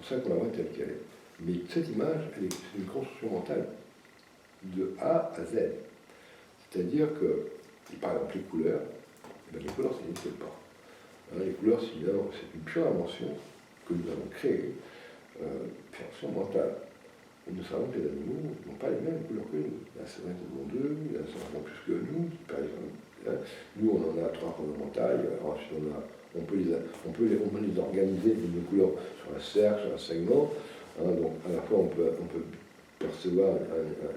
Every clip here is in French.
ça qu'on la voit telle qu'elle est. Mais cette image, c'est une construction mentale de A à Z. C'est-à-dire que, par exemple, les couleurs, les couleurs, ça n'existe pas. Les couleurs, c'est une pure invention que nous avons créée, invention mentale. Et nous savons que les animaux n'ont pas les mêmes couleurs que nous. Il y en a certains qui en ont deux, il y en a certains plus que nous, par exemple. Nous, on en a trois fondamentales, ensuite on peut les organiser de couleurs sur un cercle, sur un segment. Donc à la fois on peut percevoir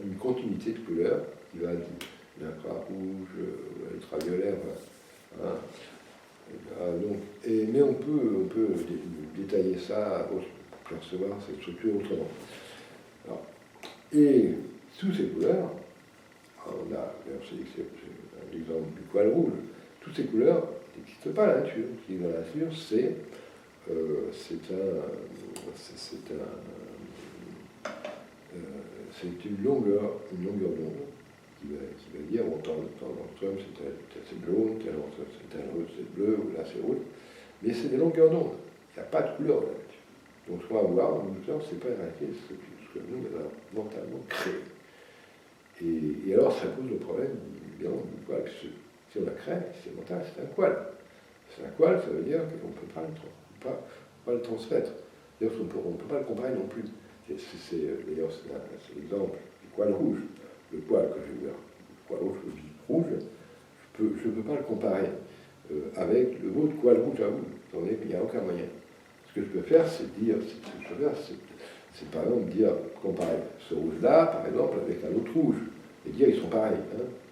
une continuité de couleurs qui va de l'infrarouge, l'ultraviolet, mais on peut détailler ça pour percevoir cette structure autrement. Alors, et sous ces couleurs, on a, c'est l'exemple du poil rouge, toutes ces couleurs n'existent pas à la nature. Ce qui est dans la nature, c'est une longueur d'onde qui va dire, bon, dans l'octobre, c'est jaune, tel c'est bleu, ou là c'est rouge, mais c'est des longueurs d'onde. Il n'y a pas de couleur dans la nature. Donc ce qu'on va voir dans l'octobre, c'est pas en réalité ce que nous avons mentalement créé. Et alors ça pose le problème du poil. Si on la crée, c'est mental, c'est un poil. C'est un poil, ça veut dire qu'on ne peut pas le transmettre. D'ailleurs, on ne peut pas le comparer non plus. D'ailleurs, c'est l'exemple du poil rouge. Le poil que j'ai ouvert, le poil rouge, je ne peux pas le comparer avec le vôtre poil rouge à vous. Il n'y a aucun moyen. Ce que je peux faire, c'est par exemple comparer ce rouge-là, par exemple, avec un autre rouge, et dire ils sont pareils.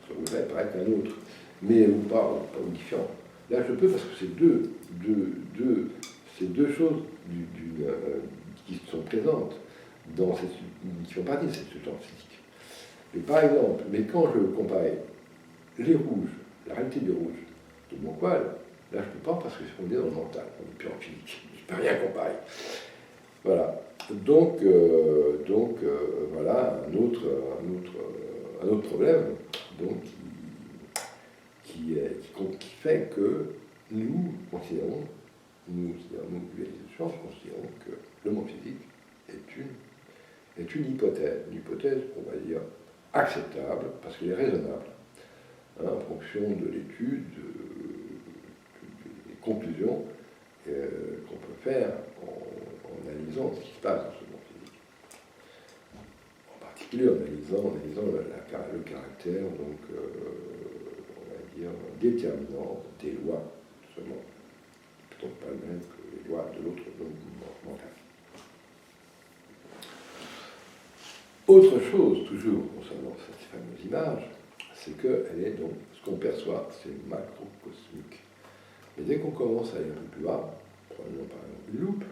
Ce rouge-là est pareil qu'un autre, mais ou pas différent. Là, je peux parce que c'est deux choses qui sont présentes, qui font partie de cette substance physique. Mais par exemple, quand je comparais les rouges, la réalité du rouge de mon poil, là, je ne peux pas parce que on est dans le mental, on n'est plus en physique. Je ne peux rien comparer. Voilà. Donc voilà un autre problème donc, qui fait que nous considérons, les sciences considérons que le monde physique est une hypothèse, on va dire, acceptable, parce qu'elle est raisonnable, en fonction de l'étude, des conclusions qu'on peut faire en analysant ce qui se passe dans ce monde physique. En particulier en analysant le caractère, donc, on va dire, déterminant des lois de ce monde. Peut-être pas le même que les lois de l'autre monde mental. Autre chose, toujours concernant cette fameuse image, c'est qu'elle est donc, ce qu'on perçoit, c'est macrocosmique. Mais dès qu'on commence à aller un peu plus bas, prenons par exemple une loupe,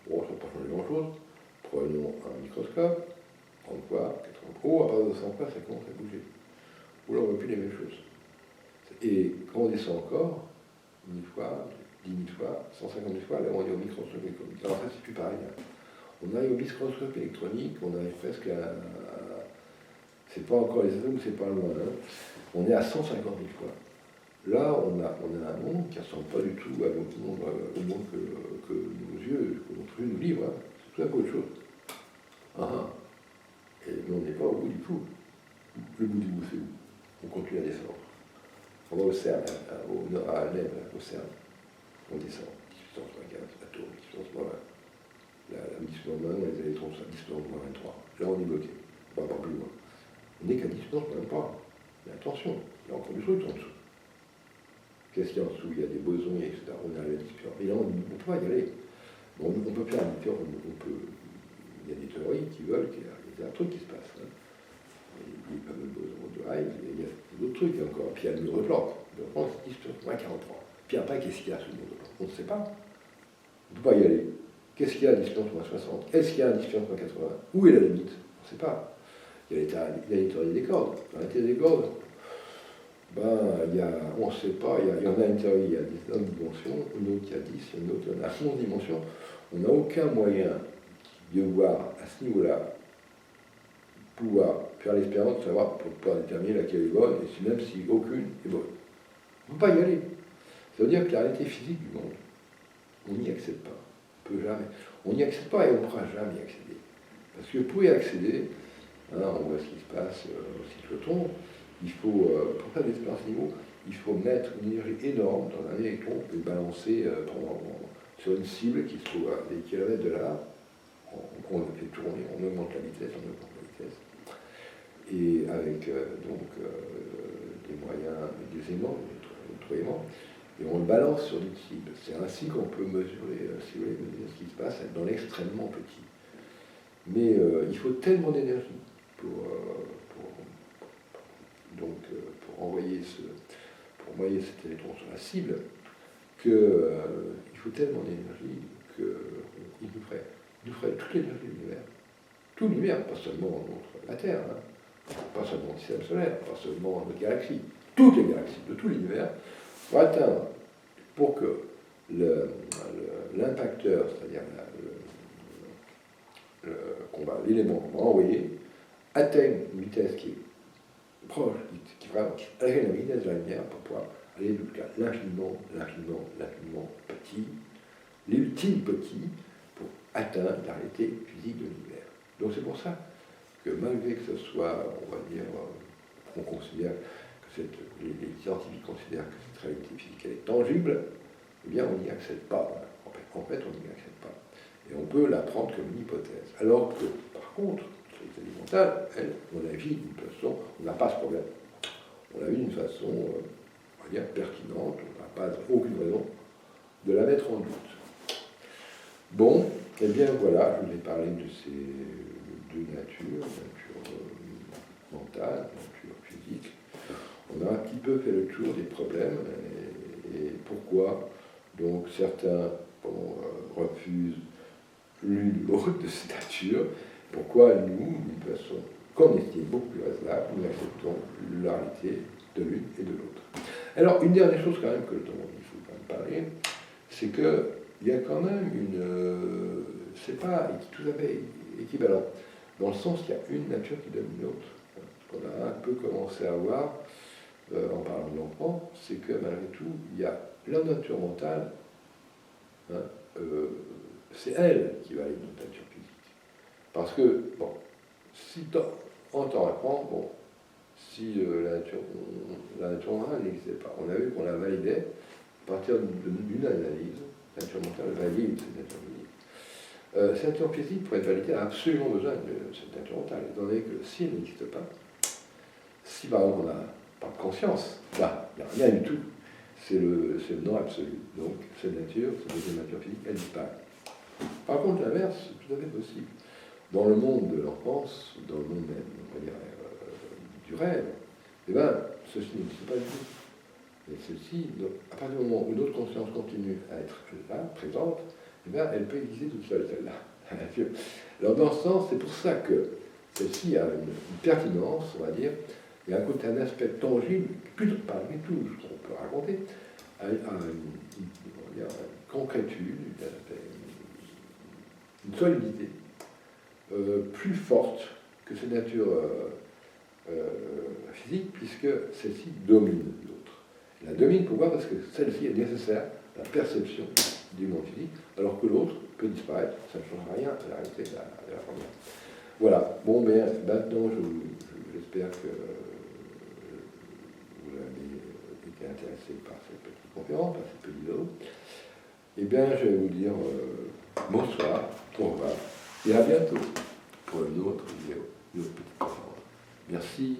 bon, ça ne va pas changer grand-chose, prenons un microscope, 30 fois, 80 fois, à partir de 100 fois, ça commence à bouger. Ou là, on ne voit plus les mêmes choses. Et quand on descend encore, 1000 fois, 10 000 fois, 150 000 fois, là, on est au microscope électronique. Alors ça, c'est plus pareil. On arrive au microscope électronique, on arrive presque à... C'est pas encore les atomes, c'est pas loin. On est à 150 000 fois. Là, on a un monde qui ne ressemble pas du tout au monde que nos yeux, que notre vue nous livre. C'est tout à fait autre chose. Mais on n'est pas au bout du tout. Le bout du bout, c'est où? On continue à descendre. On va au CERN, à l'EM, au CERN. On descend. 1875, atomes, 1880. La distance moins, les électrons sont à distance moins 23. Là, on est bloqué. On ne va pas plus loin. On n'est qu'à distance moins 3. Mais attention, il y a encore des trucs en dessous. Qu'est-ce qu'il y a en dessous? Il y a des bosons, etc. On arrive à la dispersion. Et là, on ne peut pas y aller. On peut faire une théorie. Il y a des théories qui veulent qu'il y ait un truc qui se passe. Les fameux bosons de Higgs, il y a d'autres trucs encore. Puis il y a le mur de Planck. Le Planck, c'est distance moins 43. Puis après, qu'est-ce qu'il y a sous le mur de Planck? On ne sait pas. On ne peut pas y aller. Qu'est-ce qu'il y a à distance moins 60? Est-ce qu'il y a à distance moins 80? Où est la limite? On ne sait pas. Il y a les théories des cordes. Dans la théorie des cordes, on ne sait pas. Il y en a une théorie, il y a 19 dimensions, une autre qui a 10, une autre qui a 11 dimensions. On n'a aucun moyen de voir à ce niveau-là, pouvoir faire l'expérience de savoir pour pouvoir déterminer laquelle est bonne, et même si aucune est bonne. On ne peut pas y aller. Ça veut dire que la réalité physique du monde, on n'y accède pas. On peut jamais. On n'y accède pas et on ne pourra jamais y accéder. Parce que pour y accéder, hein, on voit ce qui se passe au cyclotron, il faut, pour faire des expériences niveau, il faut mettre une énergie énorme dans un électron et balancer sur une cible qui se trouve à des kilomètres de là. On le fait tourner, on augmente la vitesse, et avec des moyens, des aimants, des aimants, et on le balance sur une cible. C'est ainsi qu'on peut mesurer, si vous voulez, ce qui se passe dans l'extrêmement petit. Mais il faut tellement d'énergie pour envoyer cet électron sur la cible qu'il faut tellement d'énergie qu'il nous ferait toute l'énergie de l'univers. Tout l'univers, pas seulement la Terre, hein, pas seulement le système solaire, pas seulement notre galaxie, toutes les galaxies de tout l'univers, pour que l'impacteur, c'est-à-dire l'élément qu'on va envoyer, atteigne une vitesse qui est proche, qui atteigne la vitesse de la lumière pour pouvoir aller jusqu'à l'infiniment petit, l'ultime petit, pour atteindre la réalité physique de l'univers. Donc c'est pour ça que malgré que ce soit, on va dire, on considère que les scientifiques considèrent que cette réalité physique elle est tangible, eh bien on n'y accède pas. En fait, on n'y accède pas. Et on peut la prendre comme une hypothèse. Alors que, par contre, les mentale, elle, on la vit d'une façon, on n'a pas ce problème. On la vit d'une façon, on va dire, pertinente, on n'a pas aucune raison de la mettre en doute. Bon, eh bien voilà, je vous ai parlé de ces deux natures, nature mentale, nature physique. On a un petit peu fait le tour des problèmes et pourquoi donc certains refusent l'une ou l'autre de ces natures, pourquoi nous, d'une façon qu'on estime beaucoup plus raisonnable, nous acceptons la réalité de l'une et de l'autre. Alors, une dernière chose quand même dont il faut quand même parler, c'est qu'il y a quand même c'est pas tout à fait équivalent, dans le sens qu'il y a une nature qui donne une autre. Ce qu'on a un peu commencé à voir en parlant de l'enfant, c'est que malgré tout, il y a la nature mentale, c'est elle qui va aller dans notre nature physique. Parce que, bon, si en temps apprend, bon, si la nature mentale n'existait pas, on a vu qu'on la validait à partir d'une analyse, la nature mentale valide cette nature physique. Cette nature physique, pour être validée, a absolument besoin de cette nature mentale, étant donné que si elle n'existe pas, si par exemple on n'a pas de conscience, là, il n'y a rien du tout, c'est le non absolu. Donc cette nature, cette deuxième nature physique, elle disparaît. Par contre, l'inverse, c'est tout à fait possible. Dans le monde de l'enfance, dans le monde même, on va dire, du rêve, eh bien, ceci n'existe pas du tout. Et ceci, à partir du moment où notre conscience continue à être là, présente, eh bien, elle peut exister toute seule, celle-là. Alors, dans ce sens, c'est pour ça que celle-ci a une pertinence, on va dire, et un aspect tangible, plutôt parmi tout ce qu'on peut raconter, à une concrétude, une solidité plus forte que cette nature physique, puisque celle-ci domine l'autre. La domine, pourquoi? Parce que celle-ci est nécessaire à la perception du monde physique, alors que l'autre peut disparaître, ça ne change rien à la réalité de la première. Voilà, bon, mais maintenant, j'espère que vous avez été intéressé par cette petite conférence, par cette petite vidéo. Eh bien, je vais vous dire bonsoir, au revoir, et à bientôt pour une autre vidéo, une autre petite conférence. Merci.